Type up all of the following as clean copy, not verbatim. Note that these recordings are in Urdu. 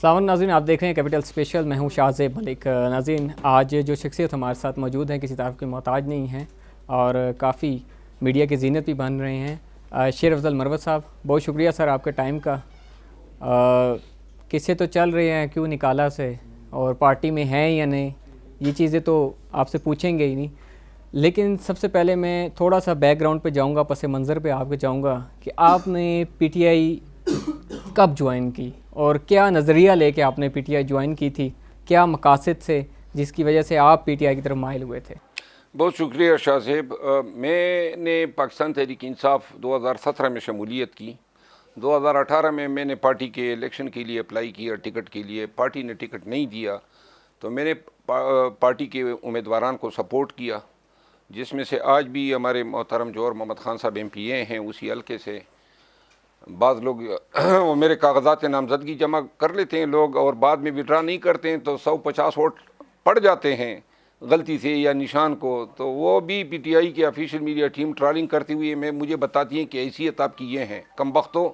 السلام علیکم ناظرین، آپ دیکھ رہے ہیں کیپٹل اسپیشل. میں ہوں شاہزیب ملک. ناظرین، آج جو شخصیت ہمارے ساتھ موجود ہیں کسی طرف کے محتاج نہیں ہیں اور کافی میڈیا کی زینت بھی بن رہے ہیں. شیر افضل مروت صاحب، بہت شکریہ سر آپ کے ٹائم کا. قصے تو چل رہے ہیں کیوں نکالا سے اور پارٹی میں ہیں یا نہیں، یہ چیزیں تو آپ سے پوچھیں گے ہی نہیں. لیکن سب سے پہلے میں تھوڑا سا بیک گراؤنڈ پہ جاؤں گا، پس منظر پہ آپ کے جاؤں گا کہ آپ نے پی ٹی آئی کب جوائن کی اور کیا نظریہ لے کے آپ نے پی ٹی آئی جوائن کی تھی، کیا مقاصد سے جس کی وجہ سے آپ پی ٹی آئی کی طرف مائل ہوئے تھے؟ بہت شکریہ شاہ صاحب. میں نے پاکستان تحریک انصاف 2017 میں شمولیت کی. 2018 میں نے پارٹی کے الیکشن کے لیے اپلائی کیا ٹکٹ کے لیے. پارٹی نے ٹکٹ نہیں دیا تو میں نے پارٹی کے امیدواران کو سپورٹ کیا، جس میں سے آج بھی ہمارے محترم جوہر محمد خان صاحب ایم پی اے ہیں اسی حلقے سے. بعض لوگ میرے کاغذات نامزدگی جمع کر لیتے ہیں لوگ اور بعد میں وڈرا نہیں کرتے ہیں تو 150 ووٹ پڑ جاتے ہیں غلطی سے یا نشان کو، تو وہ بھی پی ٹی آئی کی آفیشیل میڈیا ٹیم ٹرالنگ کرتی ہوئی مجھے بتاتی ہیں کہ حیثیت آپ کی یہ ہیں. کم بختوں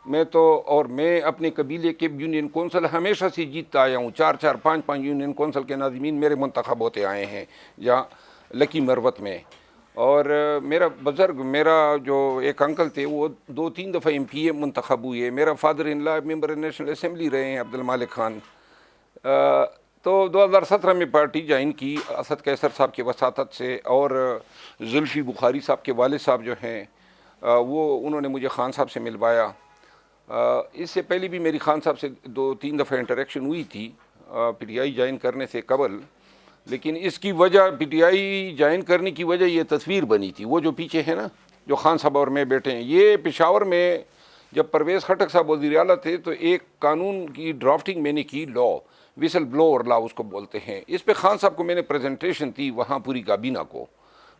میں اپنے قبیلے کے یونین کونسل ہمیشہ سے جیتتا آیا ہوں. 4 5 یونین کونسل کے ناظمین میرے منتخب ہوتے آئے ہیں جہاں لکی مروت میں. اور میرا جو ایک انکل تھے وہ 2-3 دفعہ ایم پی اے منتخب ہوئے. میرا father in law member national assembly رہے ہیں عبد المالک خان. تو 2017 میں پارٹی جوائن کی اسد قیصر صاحب کے وساطت سے، اور زلفی بخاری صاحب کے والد صاحب جو ہیں انہوں نے مجھے خان صاحب سے ملوایا. اس سے پہلے بھی میری خان صاحب سے 2-3 دفعہ انٹریکشن ہوئی تھی پی ٹی آئی جوائن کرنے سے قبل. لیکن اس کی وجہ پی ٹی آئی جوائن کرنے کی وجہ یہ تصویر بنی تھی. وہ جو پیچھے ہے نا، جو خان صاحب اور میں بیٹھے ہیں، یہ پشاور میں جب پرویز خٹک صاحب وزیر اعلیٰ تھے تو ایک قانون کی ڈرافٹنگ میں نے کی، ویسل بلوور لا اس کو بولتے ہیں. اس پہ خان صاحب کو میں نے پریزنٹیشن دی وہاں پوری کابینہ کو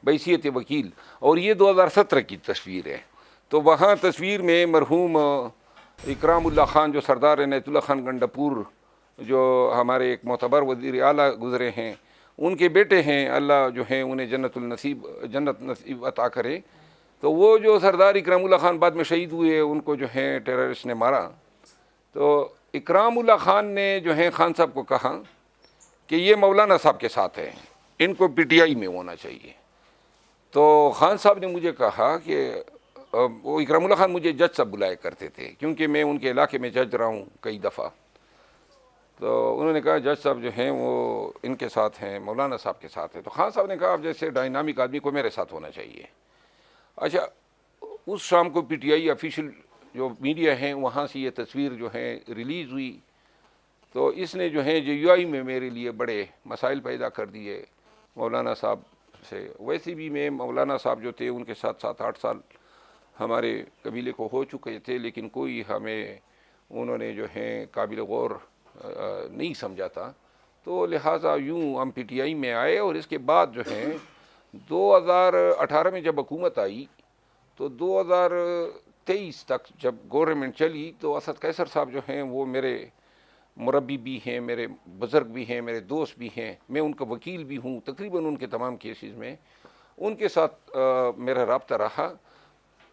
بحیثیت وکیل، اور یہ 2017 کی تصویر ہے. تو وہاں تصویر میں مرحوم اکرام اللہ خان جو سردار عنایت اللہ خان گنڈپور جو ہمارے ایک معتبر وزیر اعلیٰ گزرے ہیں، ان کے بیٹے ہیں، اللہ جو ہیں انہیں جنت نصیب عطا کرے. تو وہ جو سردار اکرام اللہ خان بعد میں شہید ہوئے، ان کو جو ہیں ٹیررسٹ نے مارا. تو اکرام اللہ خان نے جو ہے خان صاحب کو کہا کہ یہ مولانا صاحب کے ساتھ ہیں، ان کو پی ٹی آئی میں ہونا چاہیے. تو خان صاحب نے مجھے کہا کہ وہ اکرام اللہ خان مجھے جج صاحب بلایا کرتے تھے کیونکہ میں ان کے علاقے میں جج رہا ہوں کئی دفعہ. تو انہوں نے کہا جج صاحب جو ہیں وہ ان کے ساتھ ہیں، مولانا صاحب کے ساتھ ہیں. تو خان صاحب نے کہا اب جیسے ڈائنامک آدمی کو میرے ساتھ ہونا چاہیے. اچھا، اس شام کو پی ٹی آئی آفیشیل جو میڈیا ہیں وہاں سے یہ تصویر جو ہے ریلیز ہوئی. تو اس نے جو ہے جو یو آئی میں میرے لیے بڑے مسائل پیدا کر دیے مولانا صاحب سے. ویسے بھی میں مولانا صاحب جو تھے ان کے ساتھ 7-8 سال ہمارے قبیلے کو ہو چکے تھے، لیکن کوئی انہوں نے جو ہے قابل غور نہیں سمجھا تھا. تو لہٰذا یوں ہم پی ٹی آئی میں آئے. اور اس کے بعد جو ہے 2018 میں جب حکومت آئی تو 2023 تک جب گورنمنٹ چلی تو اسد قیصر صاحب جو ہیں وہ میرے مربی بھی ہیں، میرے بزرگ بھی ہیں، میرے دوست بھی ہیں. میں ان کا وکیل بھی ہوں تقریباً ان کے تمام کیسز میں. ان کے ساتھ میرا رابطہ رہا.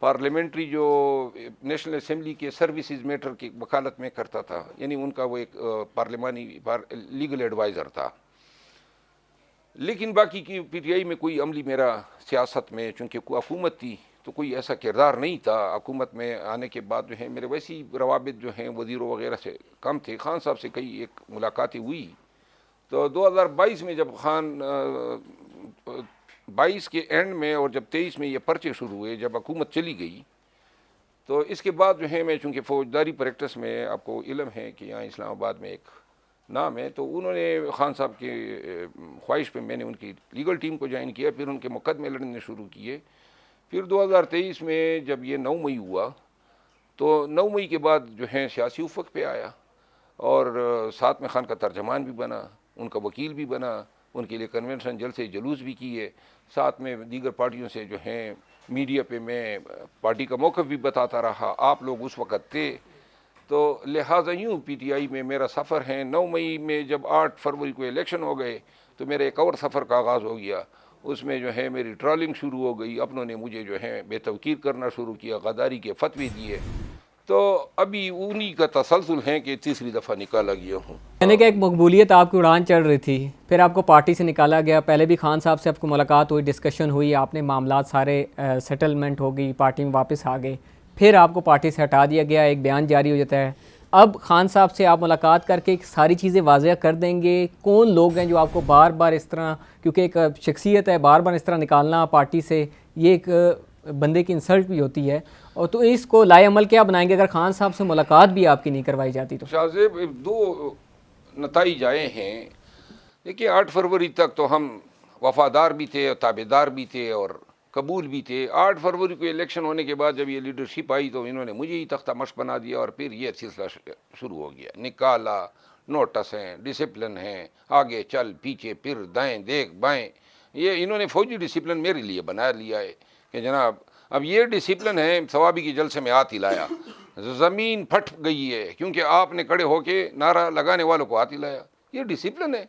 پارلیمنٹری جو نیشنل اسمبلی کے سروسز میٹر کی وکالت میں کرتا تھا، یعنی ان کا وہ ایک پارلیمانی لیگل ایڈوائزر تھا. لیکن باقی کی پی ٹی آئی میں کوئی عملی میرا سیاست میں، چونکہ حکومت تھی تو کوئی ایسا کردار نہیں تھا. حکومت میں آنے کے بعد جو ہے میرے ویسی روابط جو ہیں وزیروں وغیرہ سے کم تھے. خان صاحب سے کئی ایک ملاقاتیں ہوئی. تو 2022 میں جب 22 کے اینڈ میں اور جب 23 میں یہ پرچے شروع ہوئے، جب حکومت چلی گئی، تو اس کے بعد جو ہے میں چونکہ فوجداری پریکٹس میں آپ کو علم ہے کہ یہاں اسلام آباد میں ایک نام ہے، تو انہوں نے خان صاحب کی خواہش پہ میں نے ان کی لیگل ٹیم کو جوائن کیا. پھر ان کے مقدمے لڑنے شروع کیے. پھر 2023 میں جب یہ 9 مئی ہوا تو 9 مئی کے بعد جو ہے سیاسی افق پہ آیا اور ساتھ میں خان کا ترجمان بھی بنا، ان کا وکیل بھی بنا، ان کے لیے کنونشن جلسے جلوس بھی کیے. ساتھ میں دیگر پارٹیوں سے جو ہیں میڈیا پہ میں پارٹی کا موقف بھی بتاتا رہا. آپ لوگ اس وقت تھے. تو لہٰذا یوں پی ٹی آئی میں میرا سفر ہے. 9 مئی میں جب 8 فروری کو الیکشن ہو گئے تو میرا ایک اور سفر کا آغاز ہو گیا. اس میں جو ہے میری ٹرالنگ شروع ہو گئی. اپنوں نے مجھے جو ہے بے توقیر کرنا شروع کیا، غداری کے فتوی دیے. تو ابھی انہی کا تسلسل ہے کہ تیسری دفعہ نکالا گیا ہوں. میں نے کہا ایک مقبولیت آپ کی اڑان چڑھ رہی تھی، پھر آپ کو پارٹی سے نکالا گیا، پہلے بھی خان صاحب سے آپ کو ملاقات ہوئی، ڈسکشن ہوئی، آپ نے معاملات سارے سیٹلمنٹ ہو گئی، پارٹی میں واپس آ گئے، پھر آپ کو پارٹی سے ہٹا دیا گیا، ایک بیان جاری ہو جاتا ہے. اب خان صاحب سے آپ ملاقات کر کے ساری چیزیں واضح کر دیں گے کون لوگ ہیں جو آپ کو بار بار اس طرح، کیونکہ ایک شخصیت ہے، بار بار اس طرح نکالنا پارٹی سے یہ ایک بندے کی انسلٹ بھی ہوتی ہے، اور تو اس کو لائے عمل کیا بنائیں گے اگر خان صاحب سے ملاقات بھی آپ کی نہیں کروائی جاتی تو؟ شاہ زیب دو نتائج آئے ہیں. دیکھیے 8 فروری تک تو ہم وفادار بھی تھے اور تابع دار بھی تھے اور قبول بھی تھے. 8 فروری کو الیکشن ہونے کے بعد جب یہ لیڈرشپ آئی تو انہوں نے مجھے ہی تختہ مشق بنا دیا اور پھر یہ سلسلہ شروع ہو گیا. نکالا، نوٹس ہیں، ڈسپلن ہیں، آگے چل پیچھے پھر دائیں دیکھ بائیں. یہ انہوں نے فوجی ڈسپلن میرے لیے بنا لیا ہے کہ جناب اب یہ ڈسپلن ہے. ثوابی کے جلسے میں ہاتھ ہلایا، زمین پھٹ گئی ہے کیونکہ آپ نے کھڑے ہو کے نعرہ لگانے والوں کو ہاتھ ہلایا. یہ ڈسپلن ہے.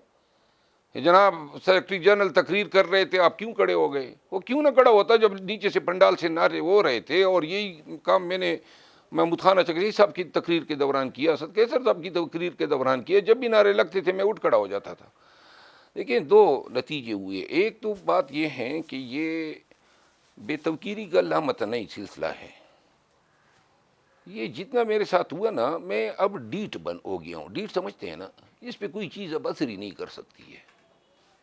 جناب سیکرٹری جنرل تقریر کر رہے تھے، آپ کیوں کھڑے ہو گئے؟ وہ کیوں نہ کھڑا ہوتا جب نیچے سے پنڈال سے نعرے ہو رہے تھے. اور یہی کام میں نے محمود خان چکری صاحب کی تقریر کے دوران کیا، اسد کیسر صاحب کی تقریر کے دوران کیا. جب بھی نعرے لگتے تھے میں اٹھ کھڑا ہو جاتا تھا. دیکھیں 2 نتیجے ہوئے. ایک تو بات یہ ہے کہ یہ بے توقیری کا لامتناہی سلسلہ ہے. یہ جتنا میرے ساتھ ہوا نا، میں اب ڈیٹ ہو گیا ہوں. ڈیٹ سمجھتے ہیں نا، اس پہ کوئی چیز اب اثر ہی نہیں کر سکتی ہے.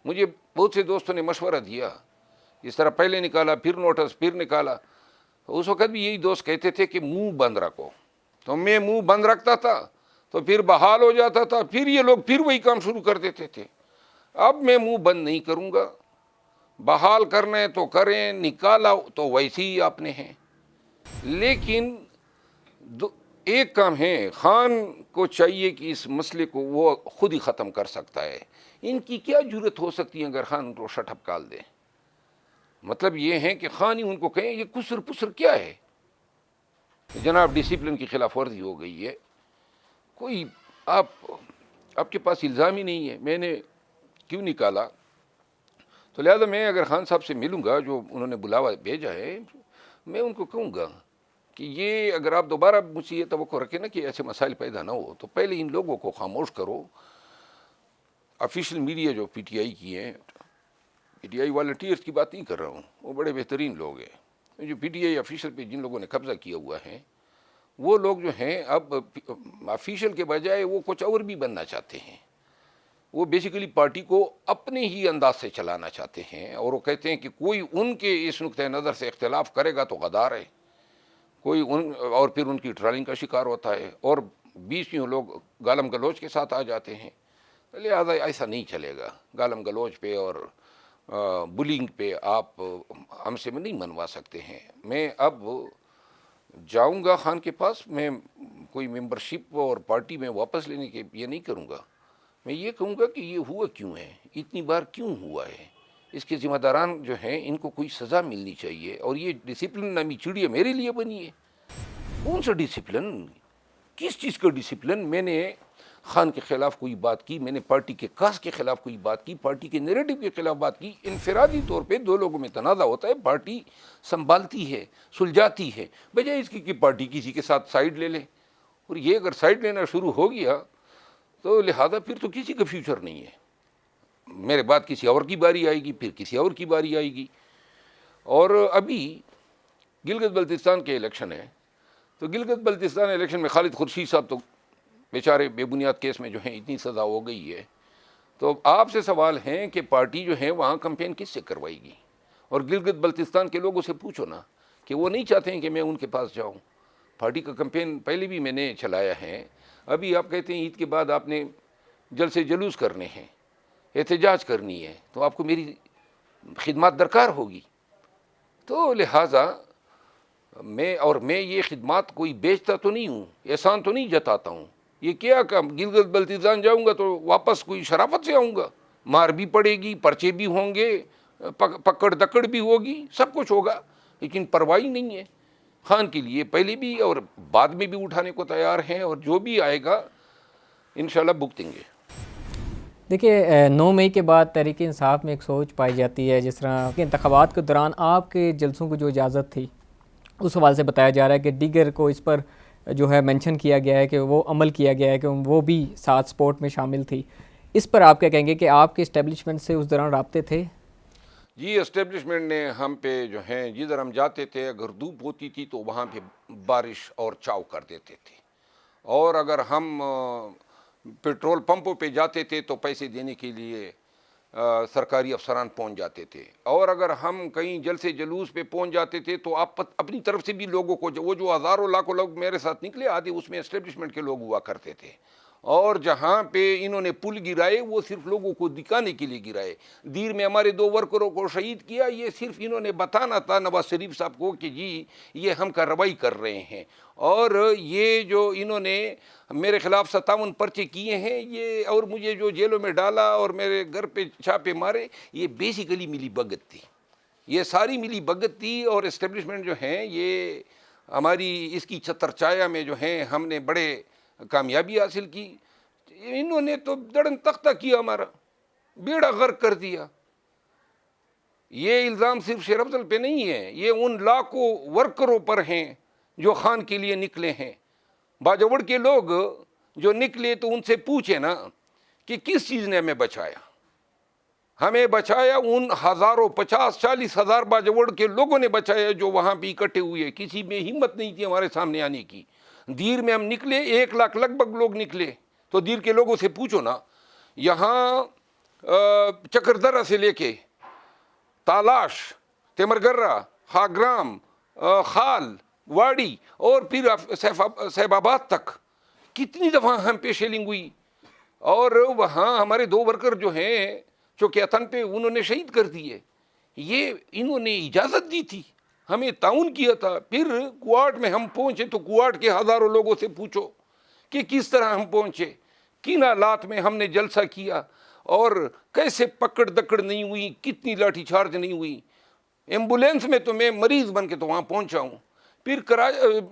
مجھے بہت سے دوستوں نے مشورہ دیا، اس طرح پہلے نکالا پھر نوٹس پھر نکالا. اس وقت بھی یہی دوست کہتے تھے کہ منہ بند رکھو، تو میں منہ بند رکھتا تھا تو پھر بحال ہو جاتا تھا، پھر یہ لوگ پھر وہی کام شروع کر دیتے تھے. اب میں منہ بند نہیں کروں گا. بحال کرنا ہے تو کریں، نکالا تو ویسے ہی آپ نے ہیں. لیکن ایک کام ہے، خان کو چاہیے کہ اس مسئلے کو وہ خود ہی ختم کر سکتا ہے. ان کی کیا جرت ہو سکتی ہے اگر خان کو شٹ اپ کال دے؟ مطلب یہ ہے کہ خان ہی ان کو کہیں یہ کسر پسر کیا ہے؟ جناب ڈسپلن کی خلاف ورزی ہو گئی ہے. کوئی آپ کے پاس الزام ہی نہیں ہے میں نے کیوں نکالا. تو لہذا میں اگر خان صاحب سے ملوں گا، جو انہوں نے بلاوا بھیجا ہے، میں ان کو کہوں گا کہ یہ اگر آپ دوبارہ مجھ سے یہ توقع رکھیں نا کہ ایسے مسائل پیدا نہ ہو، تو پہلے ان لوگوں کو خاموش کرو. آفیشیل میڈیا جو پی ٹی آئی کی ہیں، پی ٹی آئی والنٹیئرس کی بات نہیں کر رہا ہوں، وہ بڑے بہترین لوگ ہیں. جو پی ٹی آئی آفیشیل پہ جن لوگوں نے قبضہ کیا ہوا ہے، وہ لوگ جو ہیں اب آفیشیل کے بجائے وہ کچھ اور بھی بننا چاہتے ہیں. وہ بیسیکلی پارٹی کو اپنے ہی انداز سے چلانا چاہتے ہیں، اور وہ کہتے ہیں کہ کوئی ان کے اس نقطۂ نظر سے اختلاف کرے گا تو غدار ہے. کوئی اور پھر ان کی ٹرالنگ کا شکار ہوتا ہے، اور بیچ میں لوگ گالم گلوچ کے ساتھ آ جاتے ہیں. لہٰذا ایسا نہیں چلے گا. گالم گلوچ پہ اور بلنگ پہ آپ ہم سے نہیں منوا سکتے ہیں. میں اب جاؤں گا خان کے پاس، میں کوئی ممبرشپ اور پارٹی میں واپس لینے کے یہ نہیں کروں گا. میں یہ کہوں گا کہ یہ ہوا کیوں ہے، اتنی بار کیوں ہوا ہے، اس کے ذمہ داران جو ہیں ان کو کوئی سزا ملنی چاہیے. اور یہ ڈسپلن نامی چڑیا میرے لیے بنی ہے. کون سا ڈسپلن، کس چیز کا ڈسپلن؟ میں نے خان کے خلاف کوئی بات کی، میں نے پارٹی کے کاس کے خلاف کوئی بات کی، پارٹی کے نیریٹو کے خلاف بات کی. انفرادی طور پہ 2 لوگوں میں تنازع ہوتا ہے، پارٹی سنبھالتی ہے، سلجھاتی ہے، بجائے اس کی کہ پارٹی کسی کے ساتھ سائیڈ لے لے. اور یہ اگر سائیڈ لینا شروع ہو گیا تو لہذا پھر تو کسی کا فیوچر نہیں ہے. میرے بعد کسی اور کی باری آئے گی، پھر کسی اور کی باری آئے گی. اور ابھی گلگت بلتستان کے الیکشن ہے، تو گلگت بلتستان الیکشن میں خالد خورشید صاحب تو بیچارے بے بنیاد کیس میں جو ہیں اتنی سزا ہو گئی ہے. تو آپ سے سوال ہیں کہ پارٹی جو ہے وہاں کمپین کس سے کروائے گی؟ اور گلگت بلتستان کے لوگوں سے پوچھو نا کہ وہ نہیں چاہتے ہیں کہ میں ان کے پاس جاؤں. پارٹی کا کمپین پہلے بھی میں نے چلایا ہے. ابھی آپ کہتے ہیں عید کے بعد آپ نے جلسے جلوس کرنے ہیں، احتجاج کرنی ہے، تو آپ کو میری خدمات درکار ہوگی. تو لہٰذا میں یہ خدمات کوئی بیچتا تو نہیں ہوں، احسان تو نہیں جتاتا ہوں. یہ کیا کہ گلگت بلتستان جاؤں گا تو واپس کوئی شرافت سے آؤں گا؟ مار بھی پڑے گی، پرچے بھی ہوں گے، پکڑ دکڑ بھی ہوگی، سب کچھ ہوگا، لیکن پرواہی نہیں ہے. خان کے لیے پہلے بھی اور بعد میں بھی اٹھانے کو تیار ہیں، اور جو بھی آئے گا انشاءاللہ بھگتیں گے. دیکھیے 9 مئی کے بعد تحریک انصاف میں ایک سوچ پائی جاتی ہے، جس طرح کہ انتخابات کے دوران آپ کے جلسوں کو جو اجازت تھی اس حوالے سے بتایا جا رہا ہے کہ دیگر کو اس پر جو ہے مینشن کیا گیا ہے کہ وہ عمل کیا گیا ہے کہ وہ بھی ساتھ سپورٹ میں شامل تھی. اس پر آپ کیا کہیں گے کہ آپ کے اسٹیبلشمنٹ سے اس دوران رابطے تھے؟ جی اسٹیبلشمنٹ نے ہم پہ جو ہیں جدھر ہم جاتے تھے اگر دھوپ ہوتی تھی تو وہاں پہ بارش اور چاؤ کر دیتے تھے, اور اگر ہم پیٹرول پمپوں پہ جاتے تھے تو پیسے دینے کے لیے سرکاری افسران پہنچ جاتے تھے, اور اگر ہم کہیں جلسے جلوس پہ پہنچ جاتے تھے تو آپ اپنی طرف سے بھی لوگوں کو, وہ جو ہزاروں لاکھوں لوگ میرے ساتھ نکلے آدھے اس میں اسٹیبلشمنٹ کے لوگ ہوا کرتے تھے, اور جہاں پہ انہوں نے پل گرائے وہ صرف لوگوں کو دکھانے کے لیے گرائے. دیر میں ہمارے 2 ورکروں کو شہید کیا, یہ صرف انہوں نے بتانا تھا نواز شریف صاحب کو کہ جی یہ ہم کارروائی کر رہے ہیں, اور یہ جو انہوں نے میرے خلاف 57 پرچے کیے ہیں یہ, اور مجھے جو جیلوں میں ڈالا اور میرے گھر پہ چھاپے مارے, یہ بیسیکلی ملی بھگت تھی, یہ ساری ملی بھگت تھی. اور اسٹیبلشمنٹ جو ہیں یہ ہماری اس کی چھتر چھایا میں جو ہیں ہم نے بڑے کامیابی حاصل کی. انہوں نے تو دڑن تختہ کیا, ہمارا بیڑا غرق کر دیا. یہ الزام صرف شیر افضل پہ نہیں ہے, یہ ان لاکھوں ورکروں پر ہیں جو خان کے لیے نکلے ہیں. باجوڑ کے لوگ جو نکلے تو ان سے پوچھے نا کہ کس چیز نے ہمیں بچایا. ہمیں بچایا ان ہزاروں 50-40 ہزار باجوڑ کے لوگوں نے بچایا جو وہاں بھی اکٹھے ہوئے. کسی میں ہمت نہیں تھی ہمارے سامنے آنے کی. دیر میں ہم نکلے, 1 لاکھ لگ بھگ لوگ نکلے. تو دیر کے لوگوں سے پوچھو نا, یہاں چکردرہ سے لے کے تالاش, تیمرگرہ, خاگرام, خال, واڑی اور پھر صاحب آباد تک کتنی دفعہ ہم پہ شیلنگ ہوئی. اور وہاں ہمارے 2 ورکر جو ہیں چوکیاتن پہ انہوں نے شہید کر دیے. یہ انہوں نے اجازت دی تھی, ہمیں تعاون کیا تھا. پھر کوارٹ میں ہم پہنچے تو کوارٹ کے ہزاروں لوگوں سے پوچھو کہ کس طرح ہم پہنچے, کن حالات میں ہم نے جلسہ کیا, اور کیسے پکڑ دکڑ نہیں ہوئی, کتنی لاٹھی چارج نہیں ہوئی. ایمبولینس میں تو میں مریض بن کے تو وہاں پہنچا ہوں. پھر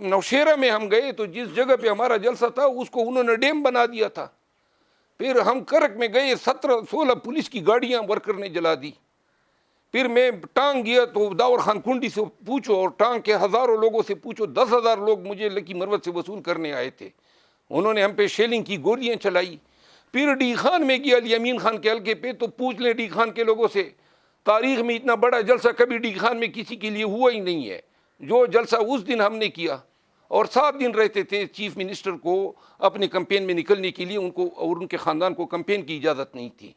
نوشیرہ میں ہم گئے تو جس جگہ پہ ہمارا جلسہ تھا اس کو انہوں نے ڈیم بنا دیا تھا. پھر ہم کرک میں گئے, 17-16 پولیس کی گاڑیاں ورکر نے جلا دی. پھر میں ٹانگ گیا تو داور خان کنڈی سے پوچھو, اور ٹانگ کے ہزاروں لوگوں سے پوچھو, 10,000 لوگ مجھے لکی مروت سے وصول کرنے آئے تھے. انہوں نے ہم پہ شیلنگ کی, گولیاں چلائی. پھر ڈی خان میں گیا علی امین خان کے حلقے پہ, تو پوچھ لیں ڈی خان کے لوگوں سے, تاریخ میں اتنا بڑا جلسہ کبھی ڈی خان میں کسی کے لیے ہوا ہی نہیں ہے. جو جلسہ اس دن ہم نے کیا, اور 7 دن رہتے تھے چیف منسٹر کو اپنے کمپین میں نکلنے کے لیے, ان کو اور ان کے خاندان کو کمپین کی اجازت نہیں تھی.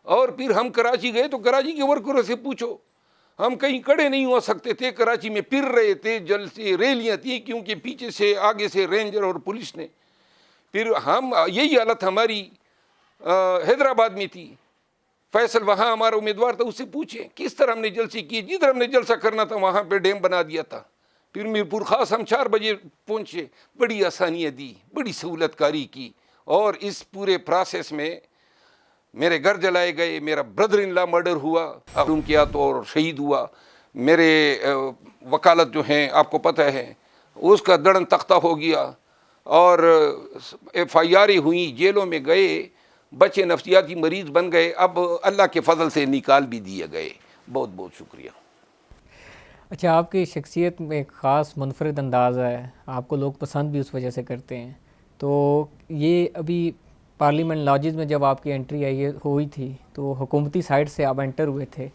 اور پھر ہم کراچی گئے تو کراچی کے ورکروں سے پوچھو, ہم کہیں کڑے نہیں ہو سکتے تھے, کراچی میں پھر رہے تھے, جلسے ریلیاں تھیں کیونکہ پیچھے سے آگے سے رینجر اور پولیس نے. پھر ہم یہی حالت ہماری حیدرآباد میں تھی. فیصل وہاں ہمارا امیدوار تھا, اس سے پوچھیں کس طرح ہم نے جلسے کیے. جدھر ہم نے جلسہ کرنا تھا وہاں پہ ڈیم بنا دیا تھا. پھر میرپور خاص ہم 4 بجے پہنچے, بڑی آسانیاں دی, بڑی سہولت کاری کی. اور اس پورے پروسیس میں میرے گھر جلائے گئے, میرا بردر ان لا مرڈر ہوا, معلوم کیا تو اور شہید ہوا. میرے وکالت جو ہیں آپ کو پتہ ہے اس کا دڑن تختہ ہو گیا, اور FIR ہوئیں, جیلوں میں گئے, بچے نفسیاتی مریض بن گئے. اب اللہ کے فضل سے نکال بھی دیے گئے. بہت بہت شکریہ. اچھا, آپ کی شخصیت میں ایک خاص منفرد انداز ہے, آپ کو لوگ پسند بھی اس وجہ سے کرتے ہیں. تو یہ ابھی پارلیمنٹ لاجز میں جب آپ کی انٹری ہوئی تھی تو حکومتی سائڈ سے آپ انٹر ہوئے تھے,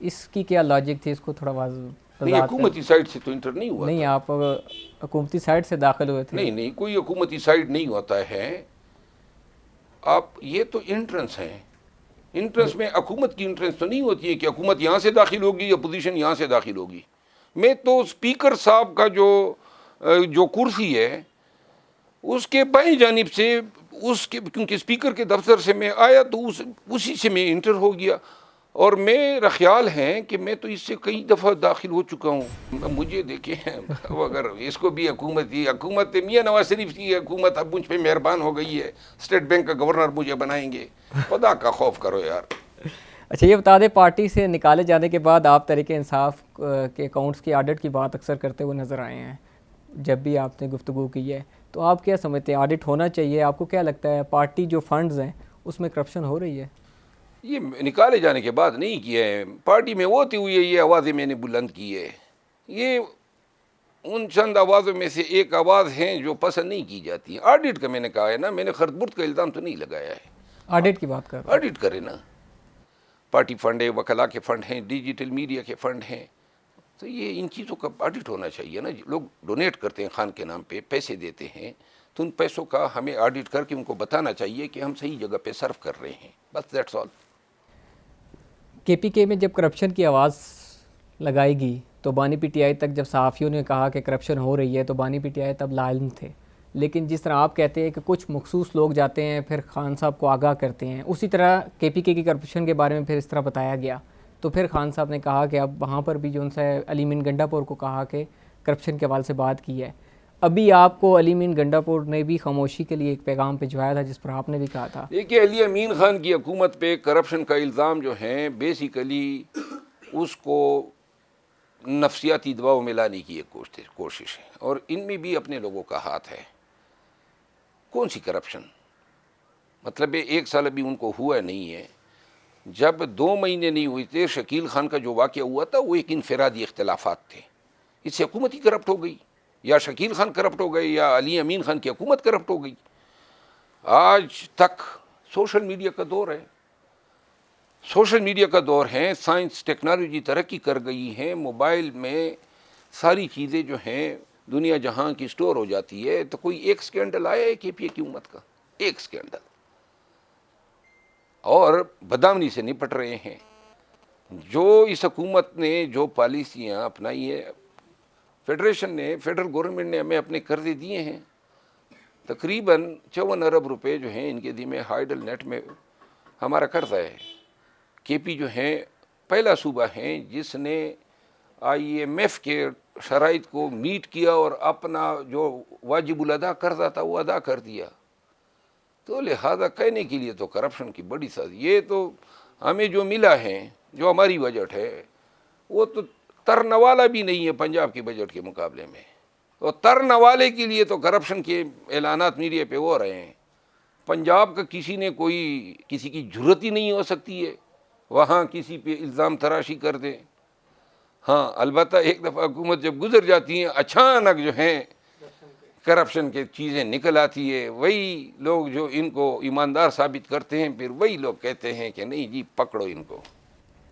اس کی کیا لاجک تھی, اس کو تھوڑا واضح. نہیں, حکومتی سائڈ سے تو انٹر نہیں ہوا. نہیں, آپ حکومتی سائڈ سے داخل ہوئے تھے. نہیں, کوئی حکومتی سائڈ نہیں ہوتا ہے. آپ یہ تو انٹرنس ہیں, انٹرنس میں حکومت کی انٹرنس تو نہیں ہوتی ہے کہ حکومت یہاں سے داخل ہوگی یا اپوزیشن یہاں سے داخل ہوگی. میں تو اسپیکر صاحب کا جو کرسی ہے اس کے بائیں جانب سے, اس کے کیونکہ اسپیکر کے دفتر سے میں آیا تو اسی سے میں انٹر ہو گیا. اور میرا خیال ہے کہ میں تو اس سے کئی دفعہ داخل ہو چکا ہوں. مجھے دیکھیں, اگر اس کو بھی حکومت میاں نواز شریف کی حکومت اب مجھ پہ مہربان ہو گئی ہے, اسٹیٹ بینک کا گورنر مجھے بنائیں گے. خدا کا خوف کرو یار. اچھا, یہ بتا دیں, پارٹی سے نکالے جانے کے بعد آپ تحریک انصاف کے اکاؤنٹس کی آڈٹ کی بات اکثر کرتے ہوئے نظر آئے ہیں جب بھی آپ نے گفتگو کی ہے. تو آپ کیا سمجھتے ہیں, آڈٹ ہونا چاہیے؟ آپ کو کیا لگتا ہے پارٹی جو فنڈز ہیں اس میں کرپشن ہو رہی ہے؟ یہ نکالے جانے کے بعد نہیں کیا ہے, پارٹی میں ہوتی ہوئی ہے, یہ آوازیں میں نے بلند کی ہے. یہ ان چند آوازوں میں سے ایک آواز ہیں جو پسند نہیں کی جاتی ہیں. آڈٹ کا میں نے کہا ہے نا, میں نے خرد برد کا الزام تو نہیں لگایا ہے. آڈٹ کی بات کر رہے ہیں. آڈٹ کرے نا, پارٹی فنڈ ہے, وکلا کے فنڈ ہیں, ڈیجیٹل میڈیا کے فنڈ ہیں, تو یہ ان چیزوں کا آڈٹ ہونا چاہیے نا. لوگ ڈونیٹ کرتے ہیں خان کے نام پہ, پیسے دیتے ہیں, تو ان پیسوں کا ہمیں آڈٹ کر کے ان کو بتانا چاہیے کہ ہم صحیح جگہ پہ صرف کر رہے ہیں, بس دیٹس آل. کے پی کے میں جب کرپشن کی آواز لگائی گئی تو بانی پی ٹی آئی تک جب صحافیوں نے کہا کہ کرپشن ہو رہی ہے تو بانی پی ٹی آئی تب لا علم تھے. لیکن جس طرح آپ کہتے ہیں کہ کچھ مخصوص لوگ جاتے ہیں پھر خان صاحب کو آگاہ کرتے ہیں, اسی طرح کے پی کے کی کرپشن کے بارے میں پھر اس طرح بتایا گیا, تو پھر خان صاحب نے کہا کہ اب وہاں پر بھی جو ان سے علی مین گنڈا پور کو کہا کہ کرپشن کے حوالے سے بات کی ہے. ابھی آپ کو علی مین گنڈا پور نے بھی خاموشی کے لیے ایک پیغام بھجوایا تھا جس پر آپ نے بھی کہا تھا. دیکھیے, علی امین خان کی حکومت پہ کرپشن کا الزام جو ہیں بیسیکلی اس کو نفسیاتی دباؤ میں لانے کی ایک کوشش ہے, اور ان میں بھی اپنے لوگوں کا ہاتھ ہے. کون سی کرپشن؟ مطلب ایک سال ابھی ان کو ہوا نہیں ہے. جب 2 مہینے نہیں ہوئے تھے, شکیل خان کا جو واقعہ ہوا تھا وہ ایک انفرادی اختلافات تھے. اس سے حکومت ہی کرپٹ ہو گئی, یا شکیل خان کرپٹ ہو گئے, یا علی امین خان کی حکومت کرپٹ ہو گئی. آج تک سوشل میڈیا کا دور ہے, سوشل میڈیا کا دور ہے, سائنس ٹیکنالوجی ترقی کر گئی ہے, موبائل میں ساری چیزیں جو ہیں دنیا جہاں کی سٹور ہو جاتی ہے. تو کوئی ایک سکینڈل آیا ہے کے پی اے کی امت کا, ایک سکینڈل, اور بدامنی سے نپٹ رہے ہیں. جو اس حکومت نے جو پالیسیاں اپنائی ہیں, فیڈریشن نے, فیڈرل گورنمنٹ نے ہمیں اپنے قرضے دیے ہیں, تقریباً 54 ارب روپے جو ہیں ان کے ذمہ ہائیڈل نیٹ میں ہمارا قرضہ ہے. کے پی جو ہیں پہلا صوبہ ہیں جس نے آئی ایم ایف کے شرائط کو میٹ کیا اور اپنا جو واجب الادا قرضہ تھا وہ ادا کر دیا. تو لہذا کہنے کے لیے تو کرپشن کی بڑی سازش. یہ تو ہمیں جو ملا ہے, جو ہماری بجٹ ہے, وہ تو ترنوالا بھی نہیں ہے پنجاب کے بجٹ کے مقابلے میں. اور ترنوالے کے لیے تو کرپشن کے اعلانات میڈیا پہ ہو رہے ہیں. پنجاب کا کسی کی جرت ہی نہیں ہو سکتی ہے وہاں کسی پہ الزام تراشی کر دیں. ہاں البتہ ایک دفعہ حکومت جب گزر جاتی ہیں, اچانک جو ہیں کرپشن کے چیزیں نکل آتی ہے. وہی لوگ جو ان کو ایماندار ثابت کرتے ہیں, پھر وہی لوگ کہتے ہیں کہ نہیں جی پکڑو ان کو.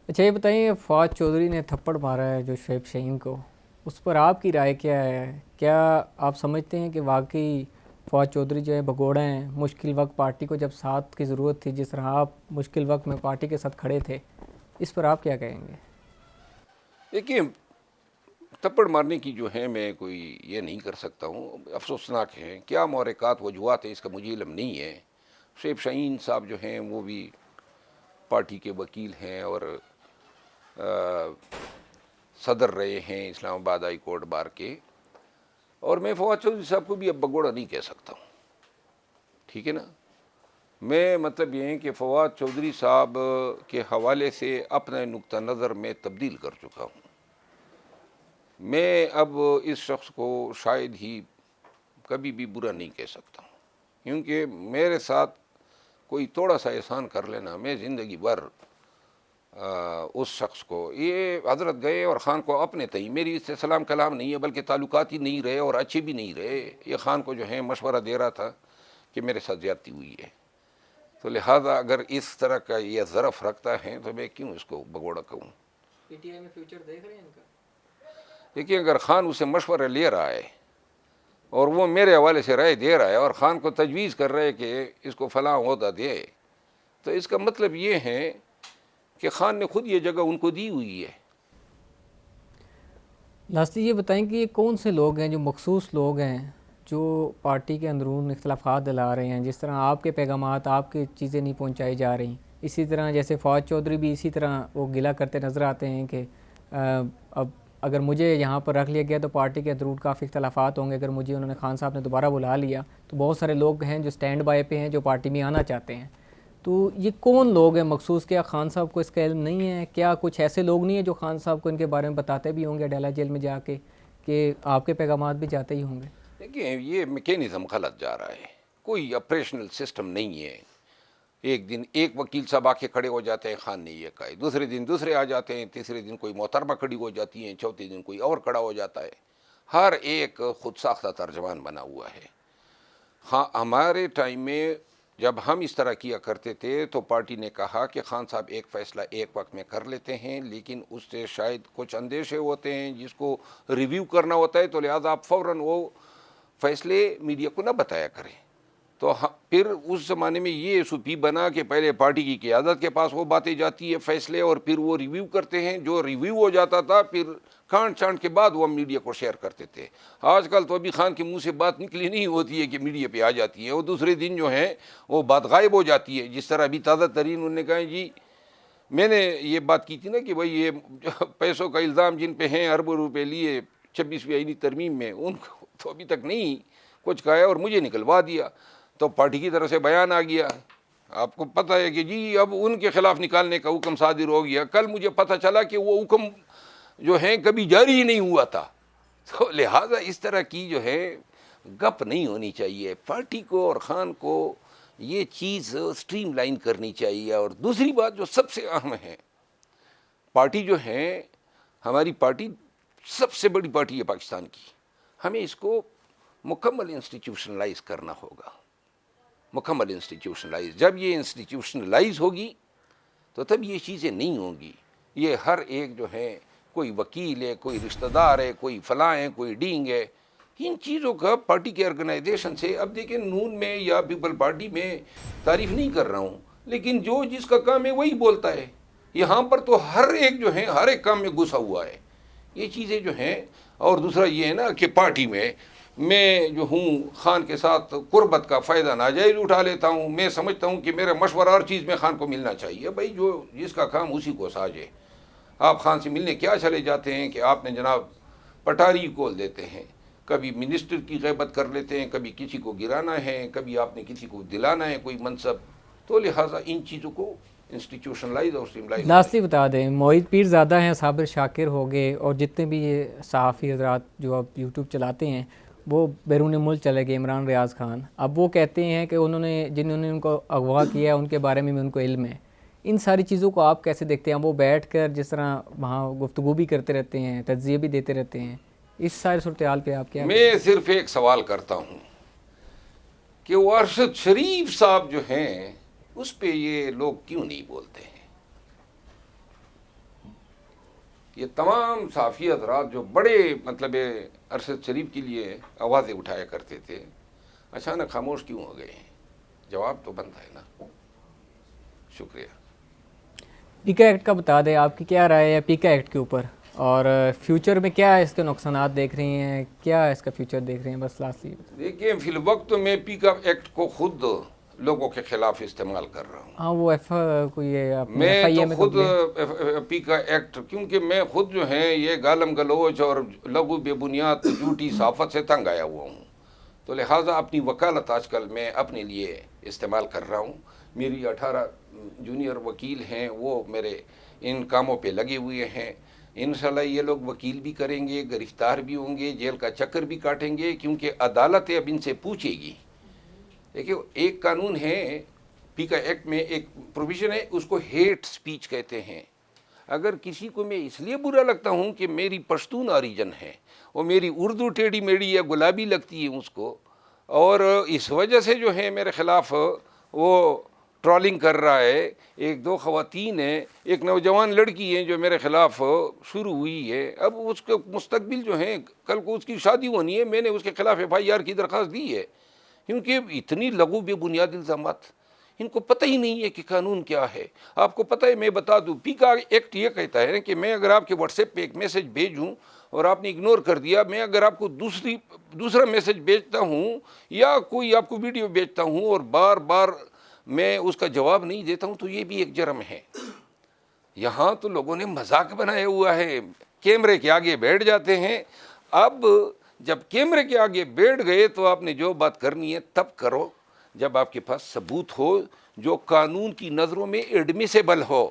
اچھا یہ بتائیے, فواد چودھری نے تھپڑ مارا ہے جو شعیب شاہین کو, اس پر آپ کی رائے کیا ہے؟ کیا آپ سمجھتے ہیں کہ واقعی فواد چودھری جو ہے بھگوڑا ہیں؟ مشکل وقت پارٹی کو جب ساتھ کی ضرورت تھی, جس طرح آپ مشکل وقت میں پارٹی کے ساتھ کھڑے تھے, اس پر آپ کیا کہیں گے؟ دیکھیے, تھپڑ مارنے کی جو ہے میں کوئی یہ نہیں کر سکتا ہوں, افسوسناک ہے. کیا محرکات وجوہات ہیں اس کا مجھے علم نہیں ہے. شعیب شاہین صاحب جو ہیں وہ بھی پارٹی کے وکیل ہیں اور صدر رہے ہیں اسلام آباد ہائی کورٹ بار کے, اور میں فواد چودھری صاحب کو بھی اب بگوڑا نہیں کہہ سکتا ہوں. ٹھیک ہے نا, میں مطلب یہ ہے کہ فواد چودھری صاحب کے حوالے سے اپنے نقطہ نظر میں تبدیل کر چکا ہوں. میں اب اس شخص کو شاید ہی کبھی بھی برا نہیں کہہ سکتا ہوں, کیونکہ میرے ساتھ کوئی تھوڑا سا احسان کر لینا, میں زندگی بھر اس شخص کو, یہ حضرت گئے اور خان کو اپنے تئیں میری اس سے سلام کلام نہیں ہے, بلکہ تعلقات ہی نہیں رہے اور اچھے بھی نہیں رہے. یہ خان کو جو ہے مشورہ دے رہا تھا کہ میرے ساتھ زیادتی ہوئی ہے, تو لہذا اگر اس طرح کا یہ ظرف رکھتا ہے تو میں کیوں اس کو بگوڑا کہوں. پی ٹی آئی میں فیوچر دیکھ رہے ہیں ان کا؟ دیکھیے, اگر خان اسے مشورہ لے رہا ہے اور وہ میرے حوالے سے رائے دے رہا ہے اور خان کو تجویز کر رہا ہے کہ اس کو فلاں عہدہ دے, تو اس کا مطلب یہ ہے کہ خان نے خود یہ جگہ ان کو دی ہوئی ہے. لاسٹلی یہ بتائیں کہ یہ کون سے لوگ ہیں جو مخصوص لوگ ہیں جو پارٹی کے اندرون اختلافات دلا رہے ہیں؟ جس طرح آپ کے پیغامات, آپ کی چیزیں نہیں پہنچائی جا رہی, اسی طرح جیسے فواد چودھری بھی اسی طرح وہ گلہ کرتے نظر آتے ہیں کہ اب اگر مجھے یہاں پر رکھ لیا گیا تو پارٹی کے اندرون کافی اختلافات ہوں گے, اگر مجھے انہوں نے خان صاحب نے دوبارہ بلا لیا تو بہت سارے لوگ ہیں جو سٹینڈ بائی پہ ہیں جو پارٹی میں آنا چاہتے ہیں. تو یہ کون لوگ ہیں مخصوص؟ کیا خان صاحب کو اس کا علم نہیں ہے؟ کیا کچھ ایسے لوگ نہیں ہیں جو خان صاحب کو ان کے بارے میں بتاتے بھی ہوں گے ڈیلا جیل میں جا کے, کہ آپ کے پیغامات بھی جاتے ہی ہوں گے؟ دیکھیں, یہ میکینزم غلط جا رہا ہے, کوئی آپریشنل سسٹم نہیں ہے. ایک دن ایک وکیل صاحب آ کے کھڑے ہو جاتے ہیں, خان نے یہ کہا, دوسرے دن دوسرے آ جاتے ہیں, تیسرے دن کوئی محترمہ کھڑی ہو جاتی ہیں, چوتھے دن کوئی اور کھڑا ہو جاتا ہے. ہر ایک خود ساختہ ترجمان بنا ہوا ہے. ہاں ہمارے ٹائم میں جب ہم اس طرح کیا کرتے تھے تو پارٹی نے کہا کہ خان صاحب ایک فیصلہ ایک وقت میں کر لیتے ہیں، لیکن اس سے شاید کچھ اندیشے ہوتے ہیں جس کو ریویو کرنا ہوتا ہے، تو لہٰذا آپ فوراً وہ فیصلے میڈیا کو نہ بتایا کریں. تو پھر اس زمانے میں یہ ایسوپی بنا کہ پہلے پارٹی کی قیادت کے پاس وہ باتیں جاتی ہے فیصلے، اور پھر وہ ریویو کرتے ہیں. جو ریویو ہو جاتا تھا پھر کانٹ چانٹ کے بعد وہ ہم میڈیا کو شیئر کرتے تھے. آج کل تو ابھی خان کے منہ سے بات نکلی نہیں ہوتی ہے کہ میڈیا پہ آ جاتی ہے، وہ دوسرے دن جو ہے وہ بات غائب ہو جاتی ہے. جس طرح ابھی تازہ ترین انہوں نے کہا جی میں نے یہ بات کی تھی نا کہ بھائی یہ پیسوں کا الزام جن پہ ہیں اربوں روپے لیے 26ویں آئینی ترمیم میں، ان کو تو ابھی تک نہیں کچھ کہا ہے اور مجھے نکلوا دیا. تو پارٹی کی طرف سے بیان آ گیا، آپ کو پتہ ہے کہ جی اب ان کے خلاف نکالنے کا حکم صادر ہو گیا. کل مجھے پتہ چلا کہ وہ حکم جو ہے کبھی جاری ہی نہیں ہوا تھا. تو لہٰذا اس طرح کی جو ہے گپ نہیں ہونی چاہیے. پارٹی کو اور خان کو یہ چیز سٹریم لائن کرنی چاہیے. اور دوسری بات جو سب سے اہم ہے، پارٹی جو ہے ہماری پارٹی سب سے بڑی پارٹی ہے پاکستان کی، ہمیں اس کو مکمل انسٹیٹیوشنلائز کرنا ہوگا. مکمل انسٹیٹیوشنلائز، جب یہ انسٹیٹیوشنلائز ہوگی تو تب یہ چیزیں نہیں ہوں گی. یہ ہر ایک جو ہے کوئی وکیل ہے، کوئی رشتہ دار ہے، کوئی فلاں ہے، کوئی ڈینگ ہے، ان چیزوں کا پارٹی کے آرگنائزیشن سے. اب دیکھیں نون میں یا پیپل پارٹی میں تعریف نہیں کر رہا ہوں، لیکن جو جس کا کام ہے وہی بولتا ہے. یہاں پر تو ہر ایک جو ہے ہر ایک کام میں گھسا ہوا ہے. یہ چیزیں جو ہیں، اور دوسرا یہ ہے نا کہ پارٹی میں جو ہوں خان کے ساتھ قربت کا فائدہ ناجائز اٹھا لیتا ہوں. میں سمجھتا ہوں کہ میرا مشورہ ہر چیز میں خان کو ملنا چاہیے. بھائی جو جس کا کام اسی کو ساجے. آپ خان سے ملنے کیا چلے جاتے ہیں کہ آپ نے جناب پٹاری کھول دیتے ہیں، کبھی منسٹر کی غیبت کر لیتے ہیں، کبھی کسی کو گرانا ہے، کبھی آپ نے کسی کو دلانا ہے کوئی منصب. تو لہٰذا ان چیزوں کو انسٹیٹیوشنلائز اور اسٹریملائز. لاسٹلی بتا دیں، معید پیر زادہ ہیں، صابر شاکر ہو گئے، اور جتنے بھی یہ صحافی حضرات جو اب یوٹیوب چلاتے ہیں وہ بیرون ملک چلے گئے. عمران ریاض خان اب وہ کہتے ہیں کہ جنہوں نے ان کو اغوا کیا ہے ان کے بارے میں ان کو علم ہے. ان ساری چیزوں کو آپ کیسے دیکھتے ہیں؟ وہ بیٹھ کر جس طرح وہاں گفتگو بھی کرتے رہتے ہیں، تجزیے بھی دیتے رہتے ہیں، اس ساری صورتحال پہ آپ کیا؟ میں صرف ایک سوال کرتا ہوں کہ وہ ارشد شریف صاحب جو ہیں اس پہ یہ لوگ کیوں نہیں بولتے ہیں؟ یہ تمام صحافی حضرات جو بڑے مطلب ارشد شریف کے لیے آوازیں اٹھایا کرتے تھے، اچانک خاموش کیوں ہو گئے ہیں؟ جواب تو بنتا ہے نا. شکریہ. پیکا ایکٹ کا بتا دیں، آپ کی کیا رائے ہے پیکا ایکٹ کے اوپر، اور فیوچر میں کیا اس کے نقصانات دیکھ رہی ہیں، کیا اس کا فیوچر دیکھ رہے ہیں؟ بس لاسٹلی دیکھیں فی الوقت میں پیکا ایکٹ کو خود لوگوں کے خلاف استعمال کر رہا ہوں. ہاں وہ میں تو خود پیکا ایکٹ، کیونکہ میں خود جو ہے یہ گالم گلوچ اور لغو بے بنیاد جھوٹی صحافت سے تنگ آیا ہوا ہوں. تو لہٰذا اپنی وکالت آج کل میں اپنے لیے استعمال کر رہا ہوں. میری 18 جونیئر وکیل ہیں، وہ میرے ان کاموں پہ لگے ہوئے ہیں. انشاءاللہ یہ لوگ وکیل بھی کریں گے، گرفتار بھی ہوں گے، جیل کا چکر بھی کاٹیں گے، کیونکہ عدالت اب ان سے پوچھے گی. دیکھیں ایک قانون ہے پیکا ایکٹ میں، ایک پروویژن ہے، اس کو ہیٹ سپیچ کہتے ہیں. اگر کسی کو میں اس لیے برا لگتا ہوں کہ میری پشتون اوریجن ہے اور میری اردو ٹیڑھی میڑھی یا گلابی لگتی ہے اس کو، اور اس وجہ سے جو ہے میرے خلاف وہ ٹرولنگ کر رہا ہے. ایک دو خواتین ہیں، ایک نوجوان لڑکی ہے جو میرے خلاف شروع ہوئی ہے. اب اس کا مستقبل جو ہے، کل کو اس کی شادی ہونی ہے، میں نے اس کے خلاف FIR کی درخواست دی ہے. کیونکہ اتنی لغو بے بنیاد الزامات، ان کو پتہ ہی نہیں ہے کہ قانون کیا ہے. آپ کو پتہ ہے، میں بتا دوں، پیکا ایکٹ یہ کہتا ہے کہ میں اگر آپ کے واٹس ایپ پہ ایک میسج بھیجوں اور آپ نے اگنور کر دیا، میں اگر آپ کو دوسرا میسج بھیجتا ہوں یا کوئی آپ کو ویڈیو بھیجتا ہوں اور بار بار میں اس کا جواب نہیں دیتا ہوں، تو یہ بھی ایک جرم ہے. یہاں تو لوگوں نے مذاق بنایا ہوا ہے، کیمرے کے آگے بیٹھ جاتے ہیں. اب جب کیمرے کے آگے بیٹھ گئے تو آپ نے جو بات کرنی ہے تب کرو جب آپ کے پاس ثبوت ہو جو قانون کی نظروں میں ایڈمیسیبل ہو.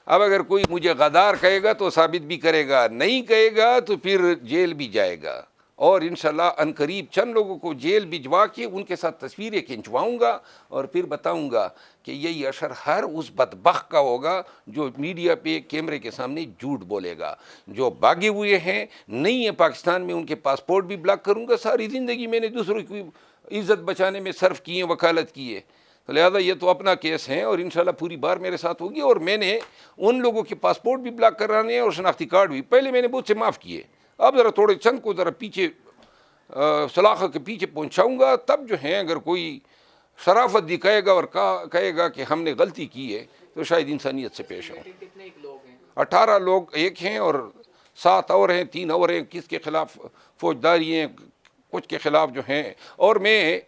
اب اگر کوئی مجھے غدار کہے گا تو ثابت بھی کرے گا، نہیں کہے گا تو پھر جیل بھی جائے گا. اور انشاءاللہ عنقریب چند لوگوں کو جیل بھجوا کے ان کے ساتھ تصویریں کھنچواؤں گا اور پھر بتاؤں گا کہ یہ اشر ہر اس بدبخت کا ہوگا جو میڈیا پہ کیمرے کے سامنے جھوٹ بولے گا. جو بھاگے ہوئے ہیں نہیں ہیں پاکستان میں ان کے پاسپورٹ بھی بلاک کروں گا. ساری زندگی میں نے دوسروں کی عزت بچانے میں صرف کی ہے, وکالت کی ہے, تو لہذا یہ تو اپنا کیس ہے اور انشاءاللہ پوری بار میرے ساتھ ہوگی. اور میں نے ان لوگوں کے پاسپورٹ بھی بلاک کرانے ہیں اور شناختی کارڈ بھی. پہلے میں نے بہت سے معاف کیے, اب ذرا تھوڑے چند کو ذرا پیچھے سلاخہ کے پیچھے پہنچاؤں گا. تب جو ہیں اگر کوئی شرافت دکھائے گا اور کہے گا کہ ہم نے غلطی کی ہے تو شاید انسانیت سے پیش آؤں. کتنے لوگ ہیں؟ 18 لوگ ایک ہیں اور 7 اور ہیں, 3 اور ہیں. کس کے خلاف فوجداری ہیں, کچھ کے خلاف جو ہیں. اور میں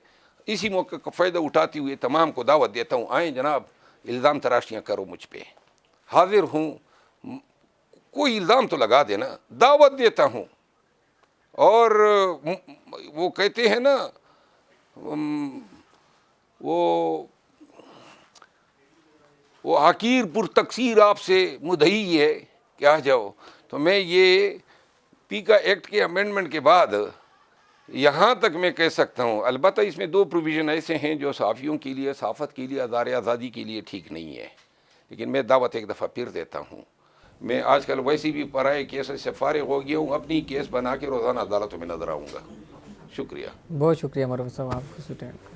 اسی موقع کا فائدہ اٹھاتے ہوئے تمام کو دعوت دیتا ہوں, آئیں جناب الزام تراشیاں کرو مجھ پہ, حاضر ہوں. کوئی الزام تو لگا دینا, دعوت دیتا ہوں. اور وہ کہتے ہیں نا وہ حقیر پر تقصیر آپ سے مدعی ہے کہ آ جاؤ. تو میں یہ پیکا ایکٹ کے امینڈمنٹ کے بعد یہاں تک میں کہہ سکتا ہوں, البتہ اس میں 2 پروویژن ایسے ہیں جو صحافیوں کے لیے, صحافت کے لیے, ادارے آزادی کے لیے ٹھیک نہیں ہے, لیکن میں دعوت ایک دفعہ پھر دیتا ہوں. میں آج کل ویسی بھی پرائے کیسز سے فارغ ہو گیا ہوں, اپنی کیس بنا کے روزانہ عدالتوں میں نظر آؤں گا. شکریہ. بہت شکریہ مروان صاحب, آپ کو